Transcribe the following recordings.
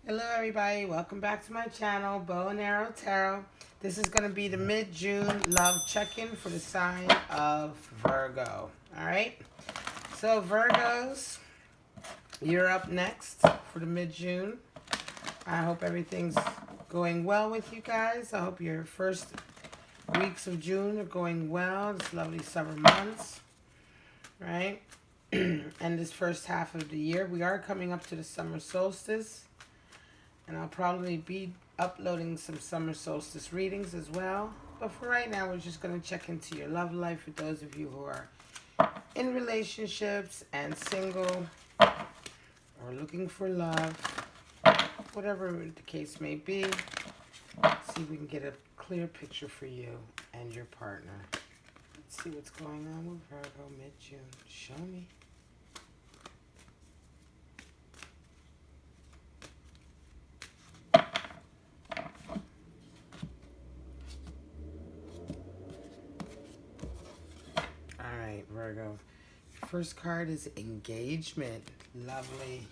Hello everybody, welcome back to my channel, Bow and Arrow Tarot. This is going to be the mid-June love check-in for the sign of Virgo. Alright, so Virgos, you're up next for the mid-June. I hope everything's going well with you guys. I hope your first weeks of June are going well. It's lovely summer months, right? And this first half of the year, we are coming up to the summer solstice. And I'll probably be uploading some summer solstice readings as well. But for right now, we're just going to check into your love life for those of you who are in relationships and single or looking for love, whatever the case may be. See if we can get a clear picture for you and your partner. Let's see what's going on with Virgo mid-June. Show me. Alright, Virgo. First card is engagement. Lovely.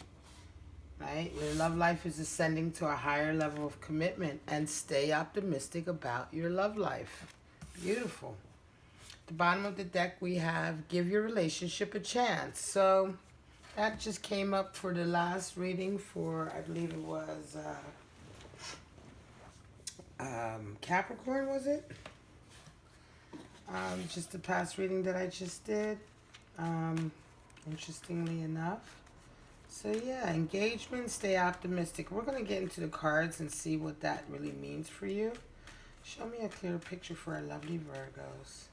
Right? Your love life is ascending to a higher level of commitment, and stay optimistic about your love life. Beautiful. At the bottom of the deck we have give your relationship a chance. So that just came up for the last reading for, I believe it was Capricorn, was it? Just the past reading that I just did, interestingly enough. So yeah, engagement, stay optimistic. We're going to get into the cards and see what that really means for you. Show me a clear picture for our lovely Virgos.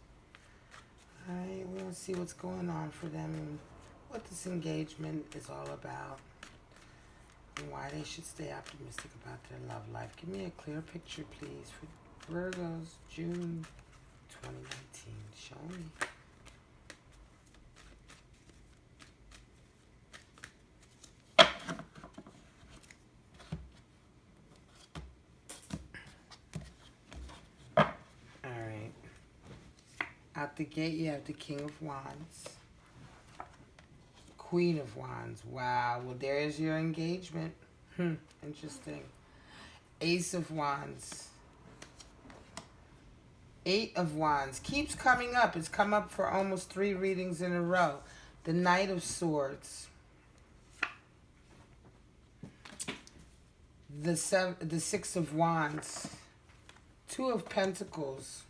Alright, we're going to see what's going on for them and what this engagement is all about. And why they should stay optimistic about their love life. Give me a clear picture, please, for Virgos, June 2019. Show me. Alright. Out the gate you have the King of Wands. Queen of Wands. Wow. Well, there's your engagement. Interesting. Ace of Wands. Eight of Wands keeps coming up. It's come up for almost 3 readings in a row. The Knight of Swords. The Six of Wands. 2 of Pentacles.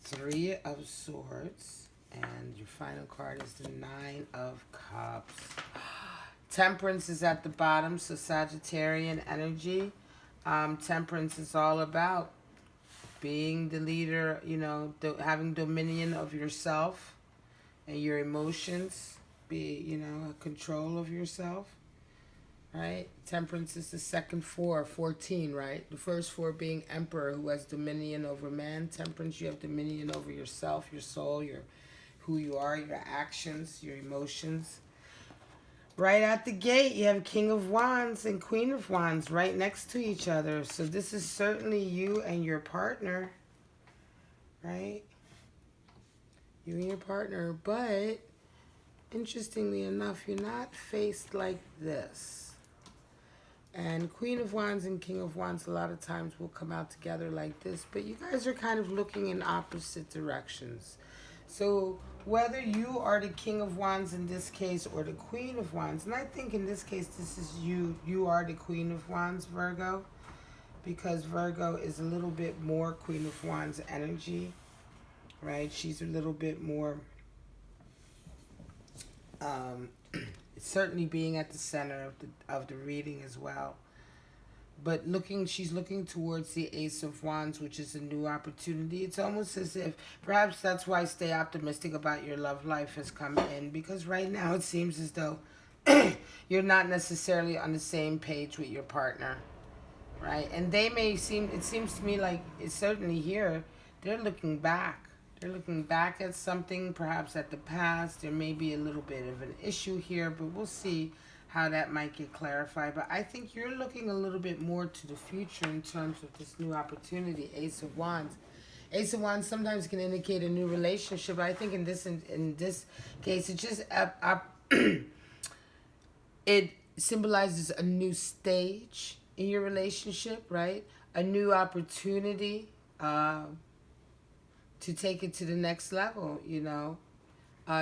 3 of Swords. And your final card is the 9 of Cups. Temperance is at the bottom, so Sagittarian energy. Temperance is all about being the leader, you know, having dominion of yourself and your emotions, you know, control of yourself, right? Temperance is the second 4, 14, right? The first 4 being Emperor, who has dominion over man. Temperance, you have dominion over yourself, your soul, who you are, your actions, your emotions. Right at the gate, you have King of Wands and Queen of Wands right next to each other. So this is certainly you and your partner, right? You and your partner. But, interestingly enough, you're not faced like this. And Queen of Wands and King of Wands a lot of times will come out together like this. But you guys are kind of looking in opposite directions. So whether you are the King of Wands in this case or the Queen of Wands, and I think in this case this is you are the Queen of Wands, Virgo, because Virgo is a little bit more Queen of Wands energy, right? She's a little bit more, certainly being at the center of the reading as well. But she's looking towards the Ace of Wands, which is a new opportunity. It's almost as if, perhaps that's why stay optimistic about your love life has come in. Because right now it seems as though you're not necessarily on the same page with your partner, right? And it seems to me like, it's certainly here, they're looking back. They're looking back at something, perhaps at the past. There may be a little bit of an issue here, but we'll see how that might get clarified. But I think you're looking a little bit more to the future in terms of this new opportunity. Ace of Wands. Ace of Wands sometimes can indicate a new relationship. I think in this case, it just symbolizes a new stage in your relationship, right? A new opportunity to take it to the next level, you know.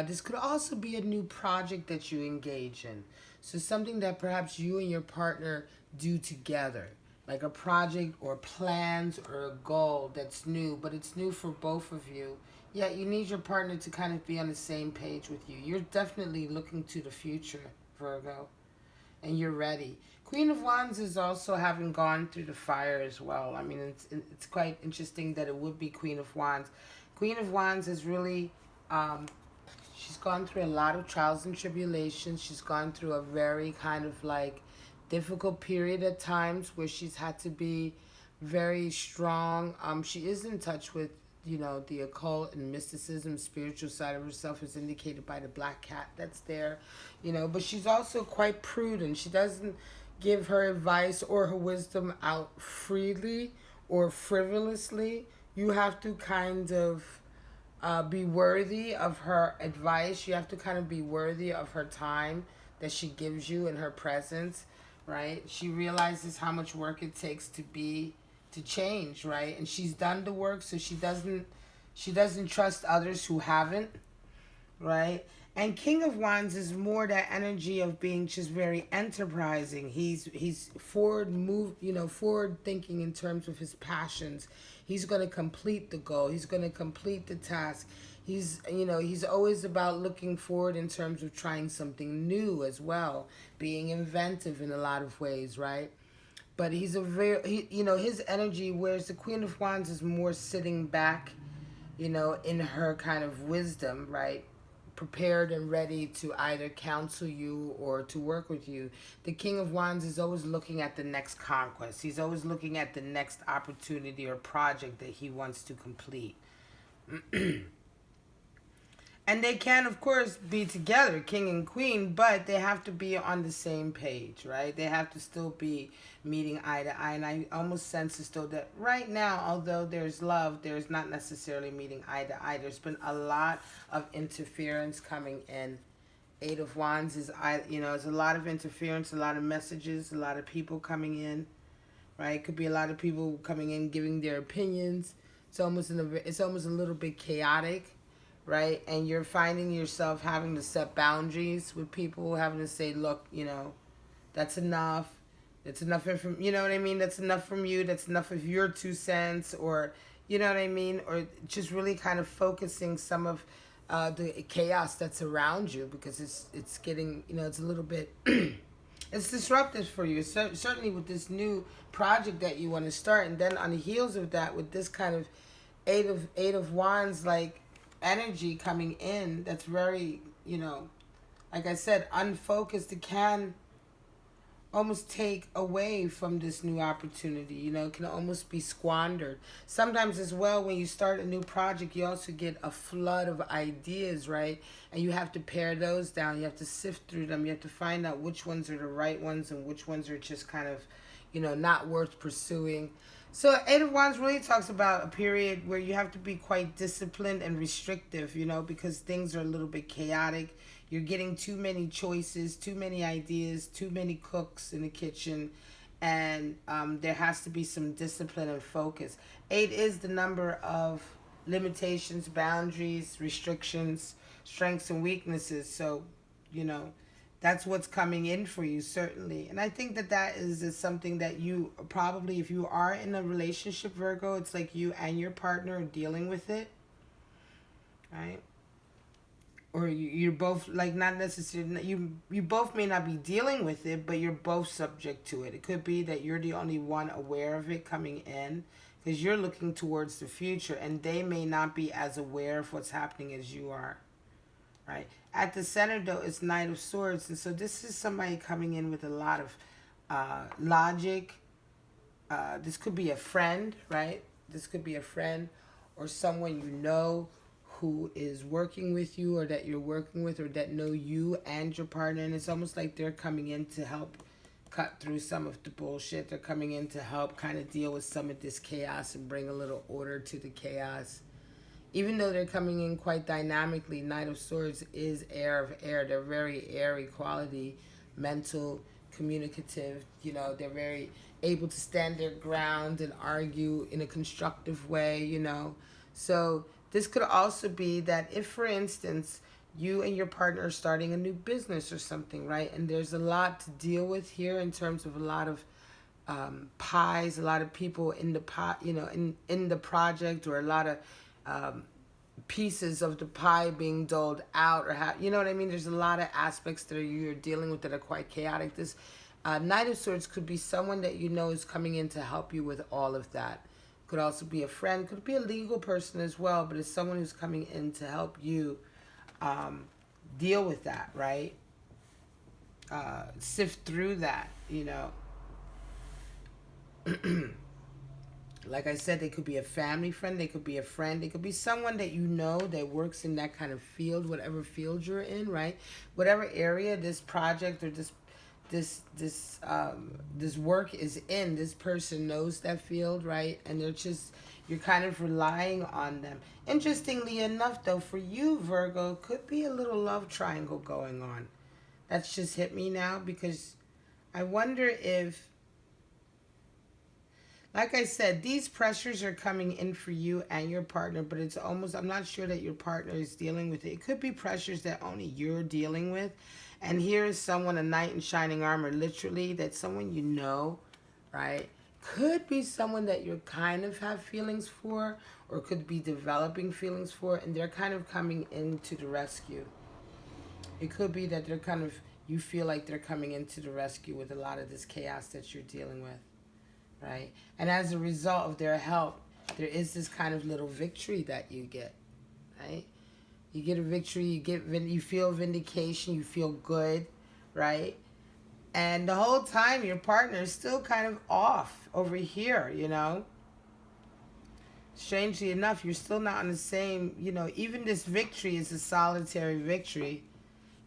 This could also be a new project that you engage in. So something that perhaps you and your partner do together, like a project or plans or a goal that's new, but it's new for both of you. Yeah, you need your partner to kind of be on the same page with you. You're definitely looking to the future, Virgo, and you're ready. Queen of Wands is also having gone through the fire as well. I mean, it's quite interesting that it would be Queen of Wands. Queen of Wands is really she's gone through a lot of trials and tribulations. She's gone through a very kind of like difficult period at times where she's had to be very strong. She is in touch with, you know, the occult and mysticism, spiritual side of herself is indicated by the black cat that's there, you know, but she's also quite prudent. She doesn't give her advice or her wisdom out freely or frivolously. You have to kind of be worthy of her advice. You have to kind of be worthy of her time that she gives you in her presence, right? She realizes how much work it takes to change, right? And she's done the work, so she doesn't trust others who haven't, right? And King of Wands is more that energy of being just very enterprising. He's forward move, you know, forward thinking in terms of his passions. He's going to complete the goal. He's going to complete the task. He's, you know, he's always about looking forward in terms of trying something new as well, being inventive in a lot of ways, right? But he's a you know, his energy, whereas the Queen of Wands is more sitting back, you know, in her kind of wisdom, right? Prepared and ready to either counsel you or to work with you. The King of Wands is always looking at the next conquest. He's always looking at the next opportunity or project that he wants to complete. And they can, of course, be together, king and queen, but they have to be on the same page, right? They have to still be meeting eye to eye. And I almost sense as though that right now, although there's love, there's not necessarily meeting eye to eye. There's been a lot of interference coming in. Eight of Wands is, you know, there's a lot of interference, a lot of messages, a lot of people coming in, right? Could be a lot of people coming in, giving their opinions. It's almost a little bit chaotic, right? And you're finding yourself having to set boundaries with people, having to say, look, you know, that's enough. That's enough from, you know what I mean? That's enough from you. That's enough of your 2 cents, or, you know what I mean? Or just really kind of focusing some of the chaos that's around you, because it's getting, you know, it's a little bit, it's disruptive for you. Certainly with this new project that you want to start. And then on the heels of that, with this kind of eight of wands, like, energy coming in, that's very, you know, like I said, unfocused. It can almost take away from this new opportunity, you know. It can almost be squandered sometimes as well. When you start a new project, you also get a flood of ideas, right? And you have to pare those down. You have to sift through them. You have to find out which ones are the right ones and which ones are just kind of, you know, not worth pursuing. So Eight of Wands really talks about a period where you have to be quite disciplined and restrictive, you know, because things are a little bit chaotic. You're getting too many choices, too many ideas, too many cooks in the kitchen, and there has to be some discipline and focus. 8 is the number of limitations, boundaries, restrictions, strengths, and weaknesses. So, you know, that's what's coming in for you, certainly. And I think that is something that you probably, if you are in a relationship, Virgo, it's like you and your partner are dealing with it, right? Or you're both, like, not necessarily, you both may not be dealing with it, but you're both subject to it. It could be that you're the only one aware of it coming in, because you're looking towards the future, and they may not be as aware of what's happening as you are, right? At the center, though, it's Knight of Swords. And so this is somebody coming in with a lot of logic. This could be a friend, right? This could be a friend or someone you know who is working with you, or that you're working with, or that know you and your partner. And it's almost like they're coming in to help cut through some of the bullshit. They're coming in to help kind of deal with some of this chaos and bring a little order to the chaos. Even though they're coming in quite dynamically, Knight of Swords is air of air. They're very airy quality, mental, communicative. You know, they're very able to stand their ground and argue in a constructive way, you know. So this could also be that if, for instance, you and your partner are starting a new business or something, right? And there's a lot to deal with here in terms of a lot of pies, a lot of people in the pot, you know, in the project, or a lot of pieces of the pie being doled out, or how, you know what I mean? There's a lot of aspects that you're dealing with that are quite chaotic. This Knight of Swords could be someone that you know is coming in to help you with all of that. Could also be a friend, could be a legal person as well, but it's someone who's coming in to help you deal with that, right? Sift through that, you know. Like I said, they could be a family friend, they could be a friend, they could be someone that you know that works in that kind of field, whatever field you're in, right? Whatever area this project or this work is in, this person knows that field, right? And you're kind of relying on them. Interestingly enough, though, for you, Virgo, could be a little love triangle going on. That's just hit me now, because I wonder if, like I said, these pressures are coming in for you and your partner, but it's almost, I'm not sure that your partner is dealing with it. It could be pressures that only you're dealing with. And here is someone, a knight in shining armor, literally, that's someone you know, right? Could be someone that you kind of have feelings for, or could be developing feelings for, and they're kind of coming into the rescue. It could be that they're kind of, you feel like they're coming into the rescue with a lot of this chaos that you're dealing with. Right? And as a result of their help, there is this kind of little victory that you get, right? You get a victory, you feel vindication, you feel good, right? And the whole time your partner is still kind of off over here, you know? Strangely enough, you're still not on the same, you know, even this victory is a solitary victory.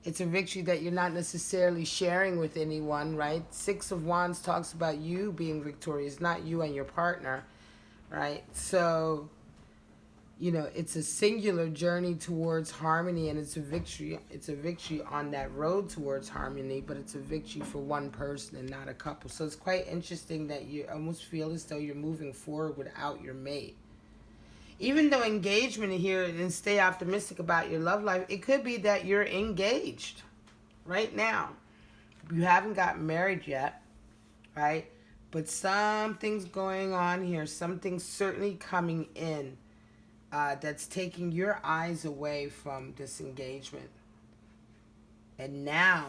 It's a victory that you're not necessarily sharing with anyone, right? Six of Wands talks about you being victorious, not you and your partner, right? So, you know, it's a singular journey towards harmony, and it's a victory. It's a victory on that road towards harmony, but it's a victory for one person and not a couple. So it's quite interesting that you almost feel as though you're moving forward without your mate. Even though engagement here, and stay optimistic about your love life, it could be that you're engaged right now. You haven't gotten married yet, right? But something's going on here. Something's certainly coming in that's taking your eyes away from this engagement. And now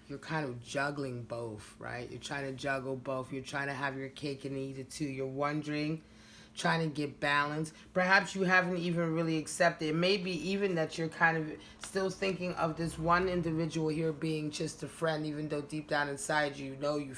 you're kind of juggling both, right? You're trying to juggle both. You're trying to have your cake and eat it too. You're wondering, trying to get balance. Perhaps you haven't even really accepted. It may be even that you're kind of still thinking of this one individual here being just a friend, even though deep down inside you know you're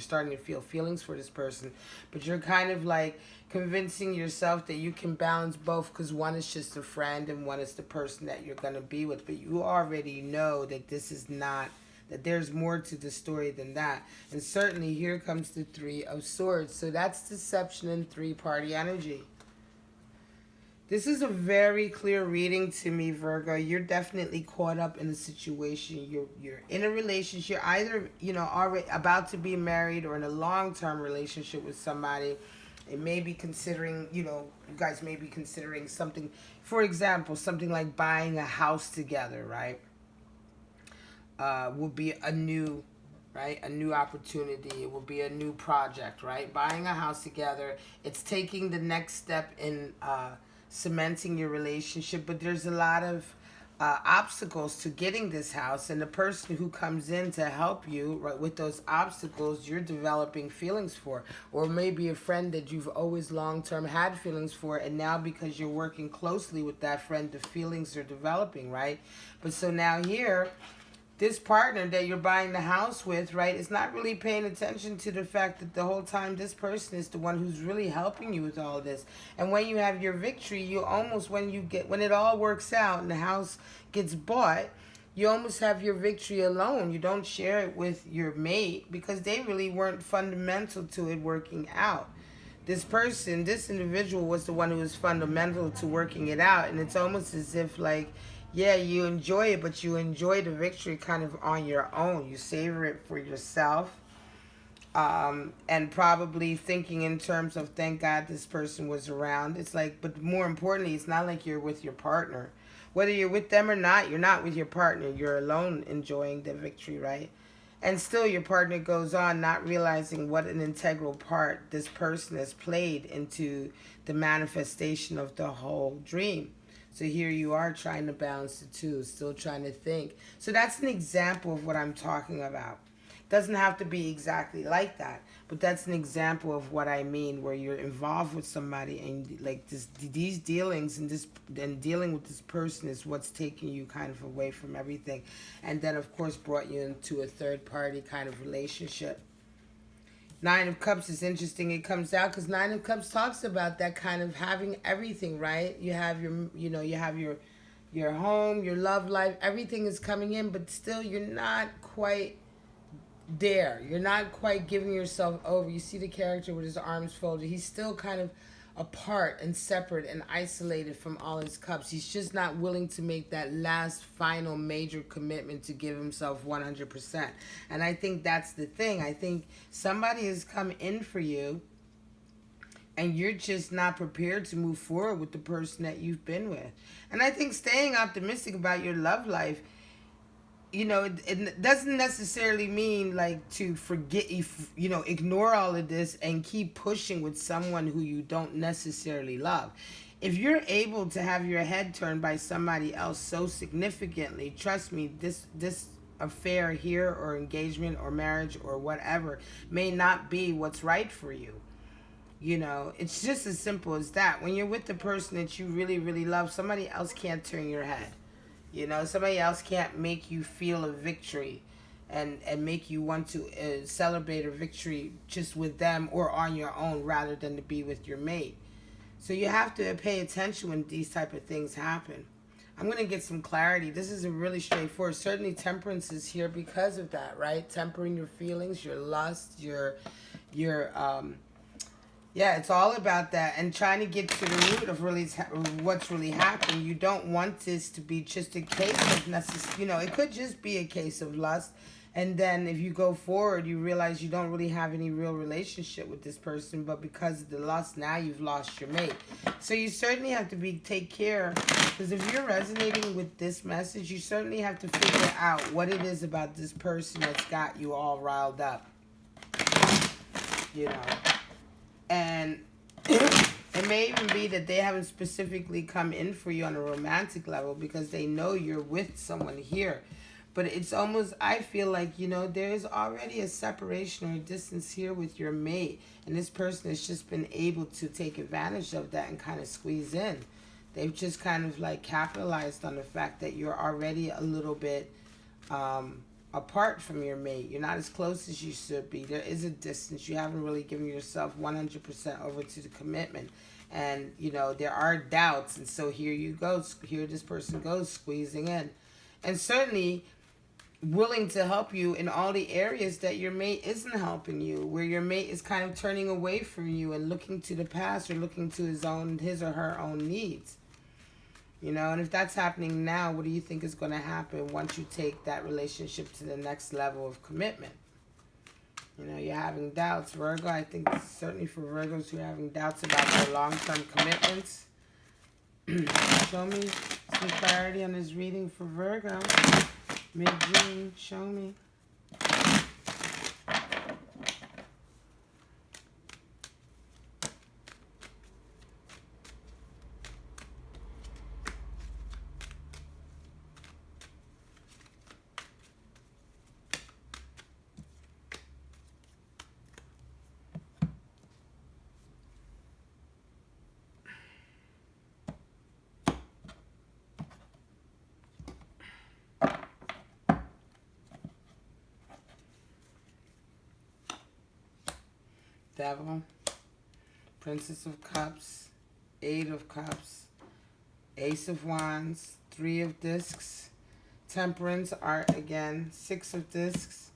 starting to feel feelings for this person. But you're kind of like convincing yourself that you can balance both, because one is just a friend and one is the person that you're going to be with. But you already know that this is not, that there's more to the story than that. And certainly here comes the Three of Swords. So that's deception and three-party energy. This is a very clear reading to me, Virgo. You're definitely caught up in a situation. You're in a relationship. You're either, you know, already about to be married or in a long-term relationship with somebody. It may be considering, you know, you guys may be considering something, for example, something like buying a house together, right? Will be a new, right? A new opportunity. It will be a new project, right? Buying a house together. It's taking the next step in cementing your relationship, but there's a lot of obstacles to getting this house, and the person who comes in to help you, right, with those obstacles, you're developing feelings for, or maybe a friend that you've always long-term had feelings for, and now because you're working closely with that friend, the feelings are developing, right? But so now here, this partner that you're buying the house with, right, is not really paying attention to the fact that the whole time this person is the one who's really helping you with all this. And when you have your victory, you almost, when it all works out and the house gets bought, you almost have your victory alone. You don't share it with your mate because they really weren't fundamental to it working out. This person, this individual was the one who was fundamental to working it out. And it's almost as if, like, Yeah, you enjoy it, but you enjoy the victory kind of on your own. You savor it for yourself. And probably thinking in terms of thank God this person was around. It's like, but more importantly, it's not like you're with your partner. Whether you're with them or not, you're not with your partner. You're alone enjoying the victory, right? And still, your partner goes on not realizing what an integral part this person has played into the manifestation of the whole dream. So here you are trying to balance the two, still trying to think. So that's an example of what I'm talking about. Doesn't have to be exactly like that, but that's an example of what I mean, where you're involved with somebody and like these dealings and dealing with this person is what's taking you kind of away from everything, and then of course brought you into a third party kind of relationship. Nine of Cups is interesting. It comes out because Nine of Cups talks about that kind of having everything, right? You have your home, your love life, everything is coming in, but still you're not quite there. You're not quite giving yourself over. You see the character with his arms folded. He's still kind of apart and separate and isolated from all his cups. He's just not willing to make that last final major commitment to give himself 100%. And I think that's the thing. I think somebody has come in for you and you're just not prepared to move forward with the person that you've been with. And I think staying optimistic about your love life, it doesn't necessarily mean like to forget, ignore all of this and keep pushing with someone who you don't necessarily love. If you're able to have your head turned by somebody else so significantly, trust me, this affair here or engagement or marriage or whatever may not be what's right for you. It's just as simple as that. When you're with the person that you really, really love, somebody else can't turn your head. Somebody else can't make you feel a victory and make you want to celebrate a victory just with them or on your own rather than to be with your mate. So you have to pay attention when these type of things happen. I'm going to get some clarity. This is a really straightforward. Certainly Temperance is here because of that, right? Tempering your feelings, your lust, your yeah, it's all about that and trying to get to the root of really what's really happening. You don't want this to be just a case of it could just be a case of lust. And then if you go forward, you realize you don't really have any real relationship with this person, but because of the lust, now you've lost your mate. So you certainly have to take care, because if you're resonating with this message, you certainly have to figure out what it is about this person that's got you all riled up. And it may even be that they haven't specifically come in for you on a romantic level because they know you're with someone here. But it's almost, I feel like, there's already a separation or a distance here with your mate. And this person has just been able to take advantage of that and kind of squeeze in. They've just kind of like capitalized on the fact that you're already a little bit apart from your mate. You're not as close as you should be. There is a distance. You haven't really given yourself 100% over to the commitment. And, there are doubts. And so here you go. Here this person goes squeezing in. And certainly willing to help you in all the areas that your mate isn't helping you, where your mate is kind of turning away from you and looking to the past or looking to his or her own needs. And if that's happening now, what do you think is going to happen once you take that relationship to the next level of commitment? You're having doubts, Virgo. I think certainly for Virgos who are having doubts about their long-term commitments. Show me some clarity on this reading for Virgo. Mid-June, show me. Devil, Princess of Cups, Eight of Cups, Ace of Wands, Three of Discs, Temperance, Art again, Six of Discs,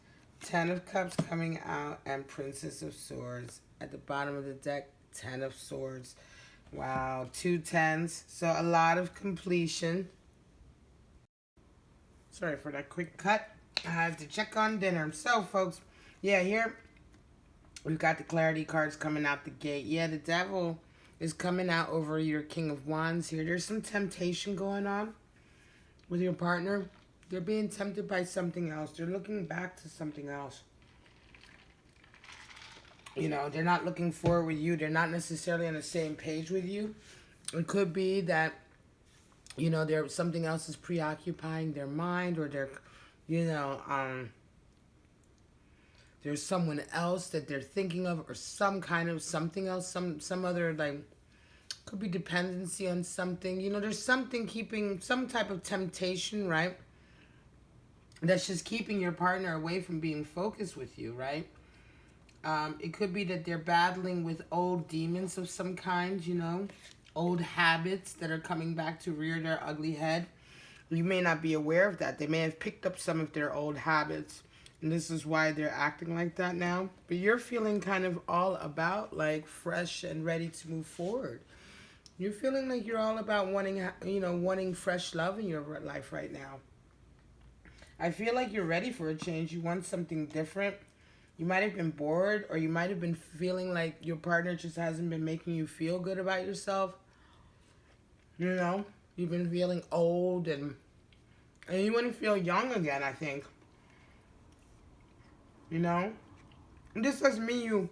10 of Cups coming out, and Princess of Swords. At the bottom of the deck, 10 of Swords. Wow, 2 tens. So a lot of completion. Sorry for that quick cut. I have to check on dinner. So, folks, yeah, here we've got the clarity cards coming out the gate. Yeah, the devil is coming out over your King of Wands here. There's some temptation going on with your partner. They're being tempted by something else. They're looking back to something else. You know, they're not looking forward with you. They're not necessarily on the same page with you. It could be that, you know, there something else is preoccupying their mind, or they're, you know, there's someone else that they're thinking of, or some kind of something else, some other, like, could be dependency on something. You know, there's something keeping, some type of temptation, right? That's just keeping your partner away from being focused with you, right? It could be that they're battling with old demons of some kind, you know, old habits that are coming back to rear their ugly head. You may not be aware of that. They may have picked up some of their old habits, and this is why they're acting like that now. But you're feeling kind of all about, like, fresh and ready to move forward. You're feeling like you're all about wanting, you know, wanting fresh love in your life right now. I feel like you're ready for a change. You want something different. You might have been bored, or you might have been feeling like your partner just hasn't been making you feel good about yourself. You know, you've been feeling old, and you want to feel young again, I think. You know? And this doesn't mean you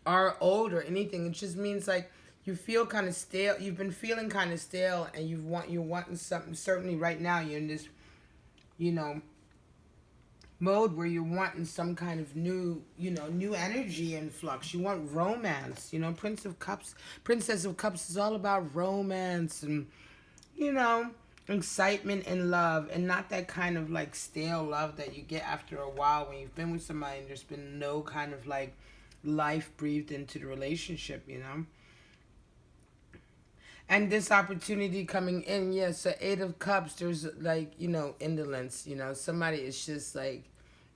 are old or anything. It just means, like, you feel kind of stale. You've been feeling kind of stale, and you're wanting something. Certainly right now you're in this, you know, mode where you're wanting some kind of new, you know, new energy influx. You want romance. You know, Princess of Cups is all about romance and, you know, excitement and love, and not that kind of, like, stale love that you get after a while when you've been with somebody and there's been no kind of, like, life breathed into the relationship, you know. And this opportunity coming in, yes, so 8 of Cups, there's, like, you know, indolence, you know. Somebody is just, like,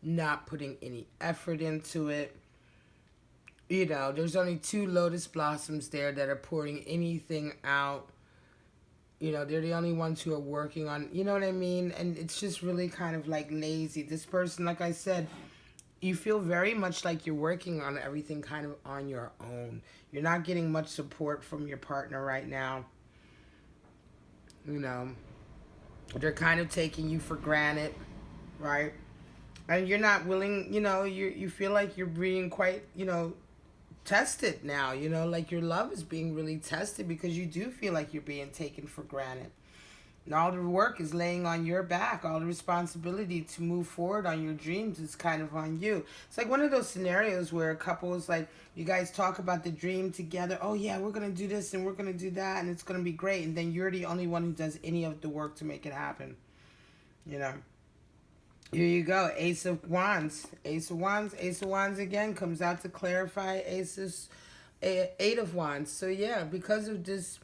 not putting any effort into it. You know, there's only 2 lotus blossoms there that are pouring anything out. You know, they're the only ones who are working on, you know what I mean? And it's just really kind of, like, lazy. This person, like I said, you feel very much like you're working on everything kind of on your own. You're not getting much support from your partner right now. You know, they're kind of taking you for granted, right? And you're not willing, you know, you feel like you're being quite, you know, tested now, you know, like your love is being really tested because you do feel like you're being taken for granted. And all the work is laying on your back. All the responsibility to move forward on your dreams is kind of on you. It's like one of those scenarios where a couple is like, you guys talk about the dream together. Oh, yeah, we're going to do this and we're going to do that and it's going to be great. And then you're the only one who does any of the work to make it happen. You know. Here you go. Ace of Wands. Ace of Wands. Ace of Wands again comes out to clarify Aces. 8 of Wands. So, yeah, because of this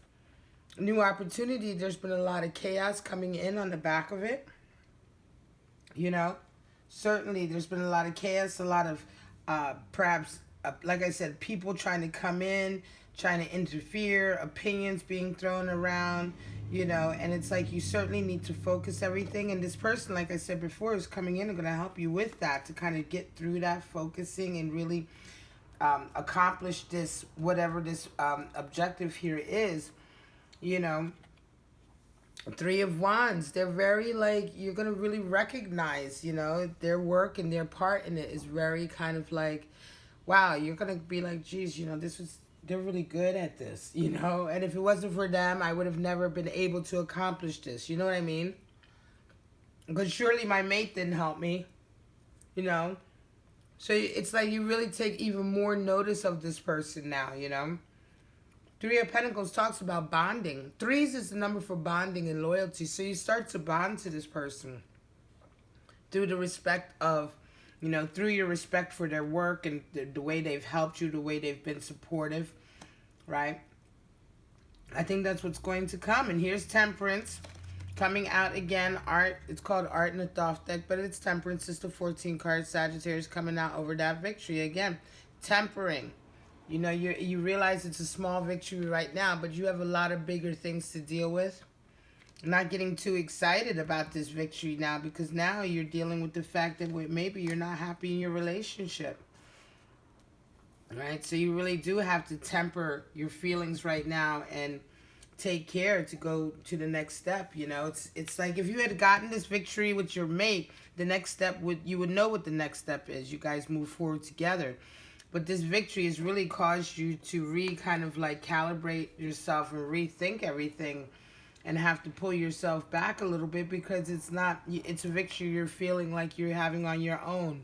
new opportunity, there's been a lot of chaos coming in on the back of it. You know, certainly there's been a lot of chaos, a lot of perhaps, like I said, people trying to come in, trying to interfere, opinions being thrown around, you know, and it's like you certainly need to focus everything. And this person, like I said before, is coming in and going to help you with that, to kind of get through that focusing and really accomplish this, whatever this objective here is. You know, 3 of Wands, they're very, like, you're going to really recognize, you know, their work and their part in it is very kind of like, wow, you're going to be like, geez, you know, they're really good at this, you know, and if it wasn't for them, I would have never been able to accomplish this, you know what I mean? Because surely my mate didn't help me, you know, so it's like you really take even more notice of this person now, you know. 3 of Pentacles talks about bonding. 3s is the number for bonding and loyalty. So you start to bond to this person through the respect of, you know, through your respect for their work and the way they've helped you, the way they've been supportive, right? I think that's what's going to come. And here's Temperance coming out again. Art, it's called Art in the Thoth deck, but it's Temperance. It's the 14 cards. Sagittarius coming out over that victory again. Tempering. You know, you realize it's a small victory right now, but you have a lot of bigger things to deal with. Not getting too excited about this victory now, because now you're dealing with the fact that maybe you're not happy in your relationship. Right? So you really do have to temper your feelings right now and take care to go to the next step. You know, it's like if you had gotten this victory with your mate, the next step you would know what the next step is. You guys move forward together. But this victory has really caused you to kind of like calibrate yourself and rethink everything, and have to pull yourself back a little bit, because it's a victory you're feeling like you're having on your own.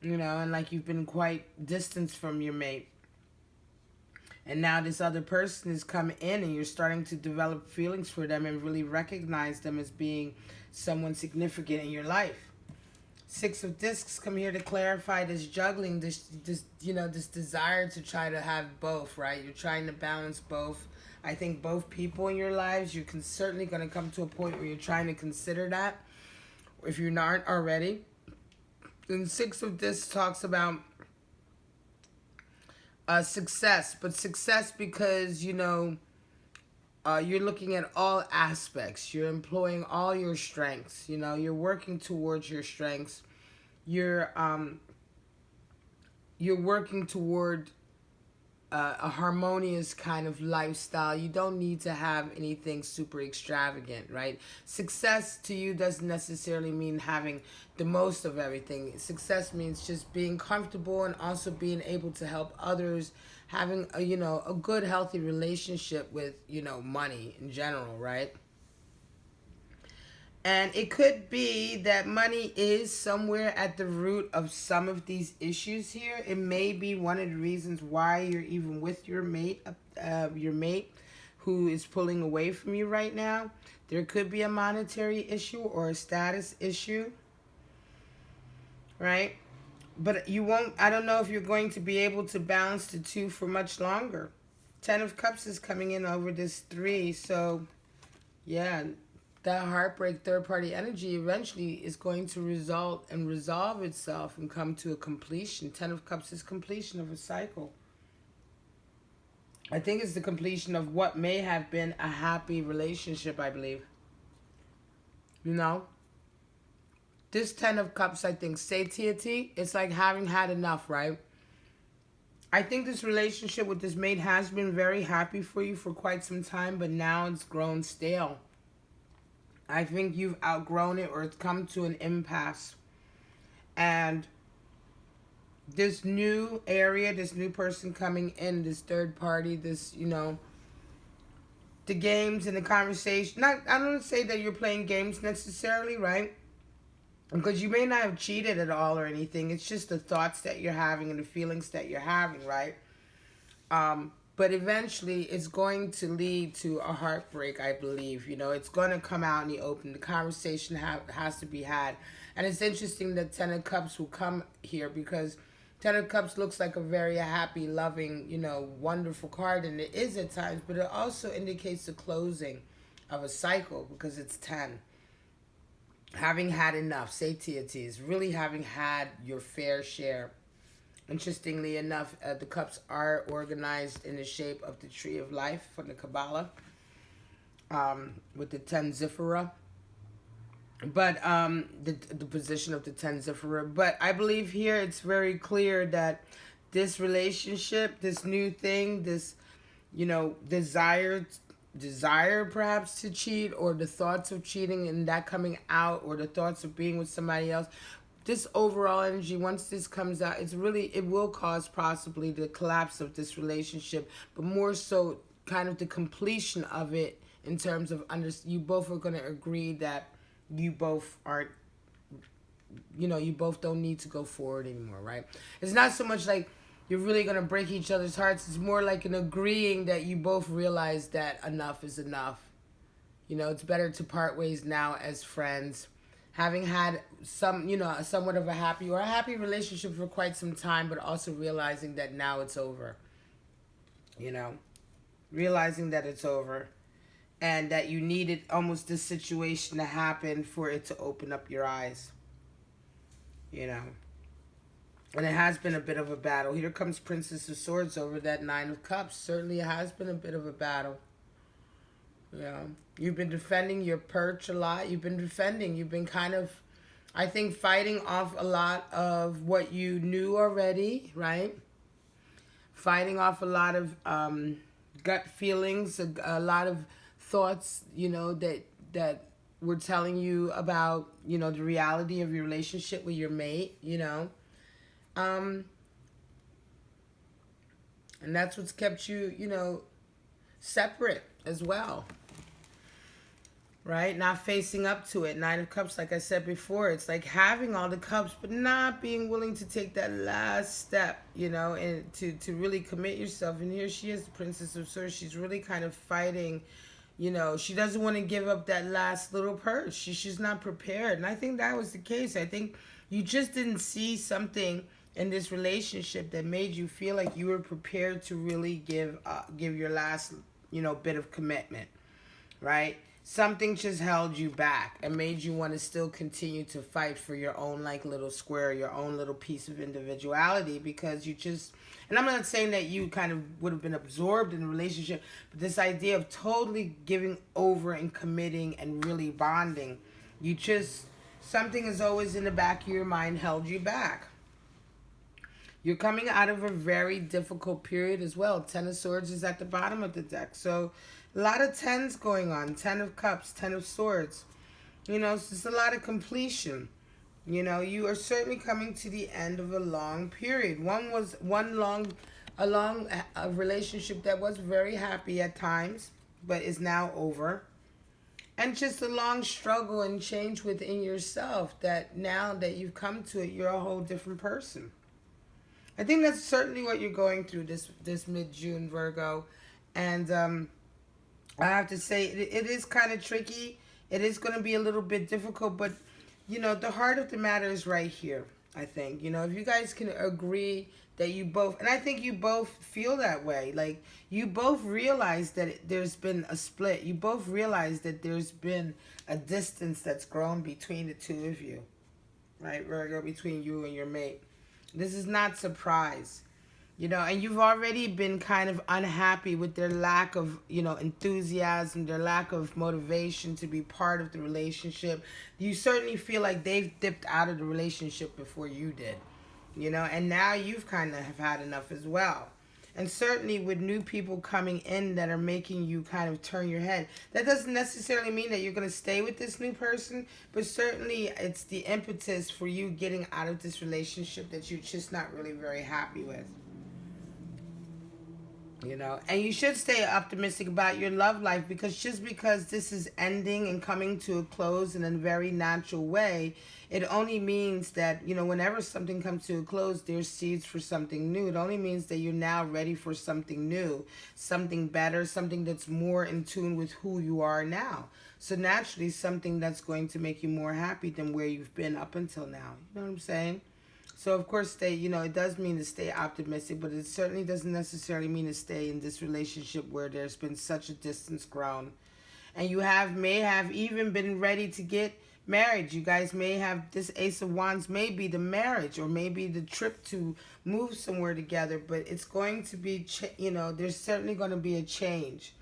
You know, and like you've been quite distanced from your mate. And now this other person is coming in, and you're starting to develop feelings for them and really recognize them as being someone significant in your life. Six of Discs come here to clarify this juggling, this desire to try to have both, right? You're trying to balance both. I think both people in your lives, you're certainly going to come to a point where you're trying to consider that, if you're not already. And Six of Discs talks about success, but success because, you're looking at all aspects. You're employing all your strengths. You're working towards your strengths. You're working toward a harmonious kind of lifestyle. You don't need to have anything super extravagant, right? Success to you doesn't necessarily mean having the most of everything. Success means just being comfortable and also being able to help others, having a good, healthy relationship with, money in general, right? And it could be that money is somewhere at the root of some of these issues here. It may be one of the reasons why you're even with your mate who is pulling away from you right now. There could be a monetary issue or a status issue, right? But I don't know if you're going to be able to balance the two for much longer. Ten of Cups is coming in over this 3, so yeah. That heartbreak, third-party energy eventually is going to resolve itself and come to a completion. Ten of Cups is completion of a cycle. I think it's the completion of what may have been a happy relationship, I believe. This Ten of Cups, I think, satiety, it's like having had enough, right? I think this relationship with this mate has been very happy for you for quite some time, but now it's grown stale. I think you've outgrown it, or it's come to an impasse. And this new area, this new person coming in, this third party, this, the games and the conversation. I don't say that you're playing games necessarily, right? Because you may not have cheated at all or anything. It's just the thoughts that you're having and the feelings that you're having, right? But eventually, it's going to lead to a heartbreak, I believe. It's going to come out in the open. The conversation has to be had. And it's interesting that Ten of Cups will come here, because Ten of Cups looks like a very happy, loving, wonderful card. And it is at times. But it also indicates the closing of a cycle, because it's 10. Having had enough, satiety, is really having had your fair share. Interestingly enough, the cups are organized in the shape of the tree of life from the Kabbalah, with the 10 Zifra. But the position of the 10 Zifra. But I believe here it's very clear that this relationship, this new thing, this, desire perhaps to cheat, or the thoughts of cheating and that coming out, or the thoughts of being with somebody else, this overall energy, once this comes out, it will cause possibly the collapse of this relationship, but more so kind of the completion of it, in terms of you both are going to agree that you both aren't, you both don't need to go forward anymore, right? It's not so much like you're really going to break each other's hearts. It's more like an agreeing that you both realize that enough is enough. It's better to part ways now as friends. Having had somewhat of a happy relationship for quite some time, but also realizing that now it's over. Realizing that it's over, and that you needed almost this situation to happen for it to open up your eyes. And it has been a bit of a battle. Here comes Princess of Swords over that 9 of Cups. Certainly it has been a bit of a battle. Yeah. You've been defending your perch a lot. You've been kind of, I think, fighting off a lot of what you knew already, right? Fighting off a lot of gut feelings, a lot of thoughts, that were telling you about, the reality of your relationship with your mate. Um, and that's what's kept you, separate as well, right? Not facing up to it. Nine of Cups, like I said before, it's like having all the cups, but not being willing to take that last step, and to really commit yourself. And here she is, the Princess of Swords. She's really kind of fighting. She doesn't want to give up that last little purse. She's not prepared. And I think that was the case. I think you just didn't see something in this relationship that made you feel like you were prepared to really give your last, bit of commitment, right? Something just held you back and made you want to still continue to fight for your own little square, your own little piece of individuality, because you just, and I'm not saying that you kind of would have been absorbed in a relationship, but this idea of totally giving over and committing and really bonding, something is always in the back of your mind held you back. You're coming out of a very difficult period as well. Ten of Swords is at the bottom of the deck. So a lot of tens going on. Ten of Cups, Ten of Swords. It's just a lot of completion. You are certainly coming to the end of a long period. A long relationship that was very happy at times, but is now over. And just a long struggle and change within yourself that now that you've come to it, you're a whole different person. I think that's certainly what you're going through this mid-June, Virgo. And I have to say, it is kind of tricky. It is going to be a little bit difficult. But, the heart of the matter is right here, I think. If you guys can agree that you both, and I think you both feel that way. Like, you both realize that there's been a split. You both realize that there's been a distance that's grown between the two of you. Right, Virgo, between you and your mate. This is not surprise, and you've already been kind of unhappy with their lack of, enthusiasm, their lack of motivation to be part of the relationship. You certainly feel like they've dipped out of the relationship before you did, and now you've kind of have had enough as well. And certainly with new people coming in that are making you kind of turn your head. That doesn't necessarily mean that you're going to stay with this new person, but certainly it's the impetus for you getting out of this relationship that you're just not really very happy with. And you should stay optimistic about your love life, because just because this is ending and coming to a close in a very natural way, it only means that, whenever something comes to a close, there's seeds for something new. It only means that you're now ready for something new, something better, something that's more in tune with who you are now. So naturally, something that's going to make you more happy than where you've been up until now. You know what I'm saying? So, of course, it does mean to stay optimistic, but it certainly doesn't necessarily mean to stay in this relationship where there's been such a distance grown. And you may have even been ready to get married. You guys may have, this Ace of Wands may be the marriage, or maybe the trip to move somewhere together, but it's going to be, there's certainly going to be a change.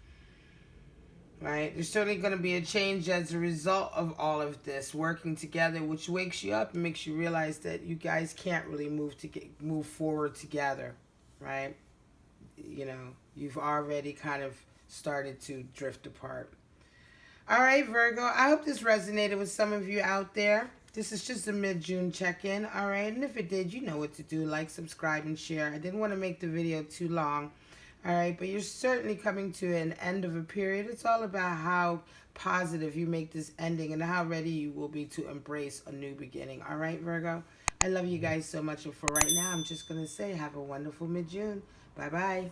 Right? There's certainly going to be a change as a result of all of this working together, which wakes you up and makes you realize that you guys can't really move forward together, right? You've already kind of started to drift apart. All right, Virgo, I hope this resonated with some of you out there. This is just a mid-June check-in, all right? And if it did, you know what to do. Like, subscribe, and share. I didn't want to make the video too long. All right, but you're certainly coming to an end of a period. It's all about how positive you make this ending and how ready you will be to embrace a new beginning. All right, Virgo? I love you guys so much. And for right now, I'm just going to say have a wonderful mid-June. Bye-bye.